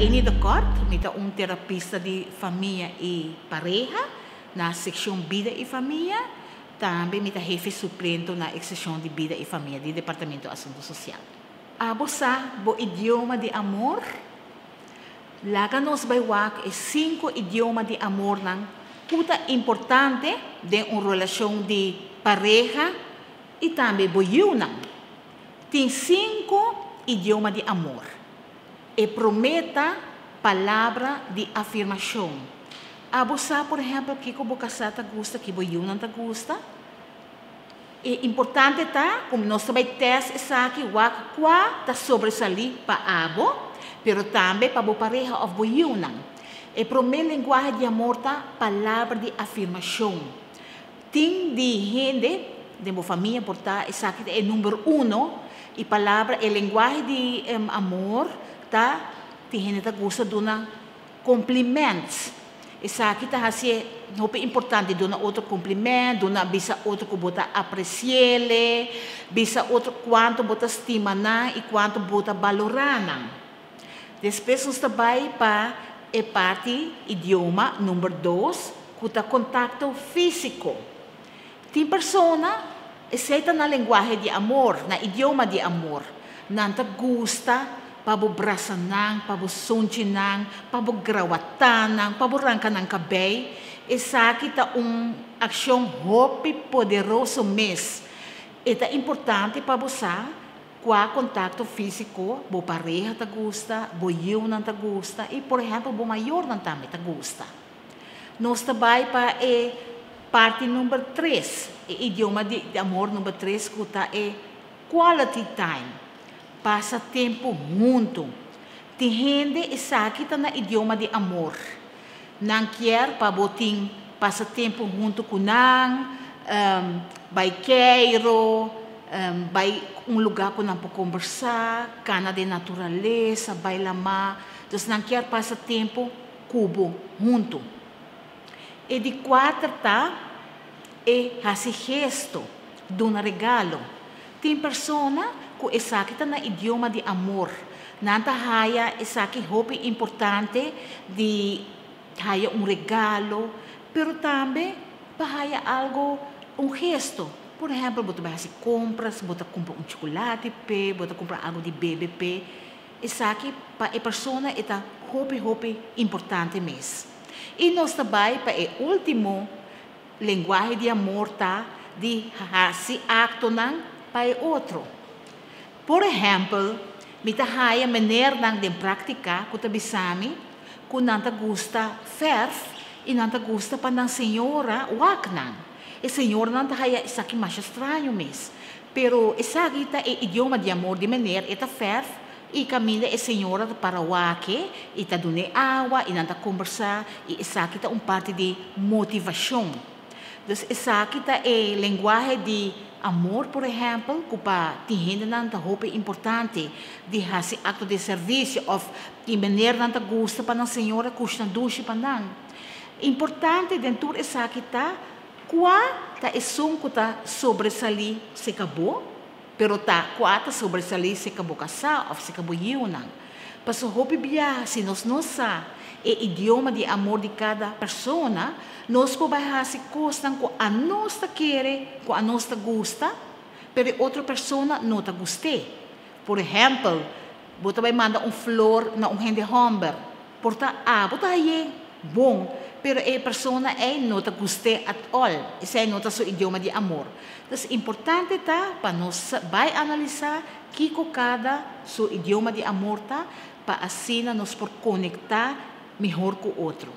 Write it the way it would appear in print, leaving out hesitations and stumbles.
Eni de Cort, mita terapista de família e pareja, na secção Vida e Família, também mita jefe suplente na secção de Vida e Família, do Departamento de Assunto Social. Abosa, o idioma de amor, laga nos baiwak é 5 idiomas de amor nang puta importante de uma relação de pareja e também boiuna. Tem 5 idiomas de amor. E prometa palavra de afirmação. Abosa, por exemplo, que o casata gusta, que boiuna ta gusta. É importante tá, como nós também teste essa aqui, qua ta sobresalir para abo, pero também para a pareja of boiuna. E promete linguagem de amor tá palavra de afirmação. Tem de gente de minha família portar essa aqui é número 1 e palavra é linguagem de amor tá tem gente que gosta de uma compliments. Essa aqui tá assim é importante de uma outro cumprimento, de uma bisa outro que bota apreciele, bisa outro quanto bota estima na e quanto bota valorana. Depois nós vai para a parte idioma número 2, que tá contato físico. Tem persona aceita na linguagem de amor, na idioma de amor, nanta gusta para braçanang, para suntinang, para grawatanang, para rangka ng cabelo. Essa aqui tá ação hope poderoso mês. É importante para você qua contato físico, bo pareja ta gusta, bo eu não ta gusta e por exemplo bo maior não também ta gusta. Nós trabalhamos para a parte número 3, idioma de amor número 3, que é quality time. Passa tempo junto. Tem gente essa aqui tá na idioma de amor. Não quer para botin passa tempo junto com nang, vai queiro, vai lugar que não pode conversar, cana de natureza, vai lama. Então não quer passa tempo cubo junto. E de 4 tá é esse gesto de regalo. Tem persona que essa aqui está na idioma de amor. Nanta haya essa aqui hope importante de haya regalo, pero também haya algo gesto. Por exemplo, você vai fazer compras, você compra chocolate, você compra algo de bebê. Essa aqui para a pessoa é hope importante mesmo. E nós também para o último linguagem de amor tá de fazer acto para o outro. Por exemplo, mita haya maneira de prática que bisami, que não gusta ferf e não gusta para a senhora waknan. A senhora não haya isso aqui mais estranho mesmo. Pero essa aqui é idioma de amor de maneira é ferf e caminha a senhora para wake e tá dando água e não conversar e essa aqui é parte de motivação. Então essa aqui é linguagem de amor, por exemplo, que para tem gente que hope importante de fazer ato de serviço ou de maneira que gosta para a senhora custa duche para não. Importante dentro dessa aqui qual é som que sobresalir se acabou, pero qual sobresalir se acabou casar ou se acabou não. Para hope bia se nós não sa o idioma de amor de cada pessoa, nós podemos fazer coisas que a nós quer, que a nós gosta, pero outra pessoa não te guste. Por exemplo, você vai mandar flor na gente humber, porta você é bom, pero a pessoa não te guste at all. Esse é o seu idioma de amor. Então, é importante para nós vai analisar que cada seu idioma de amor para assim nós por conectar melhor com o outro.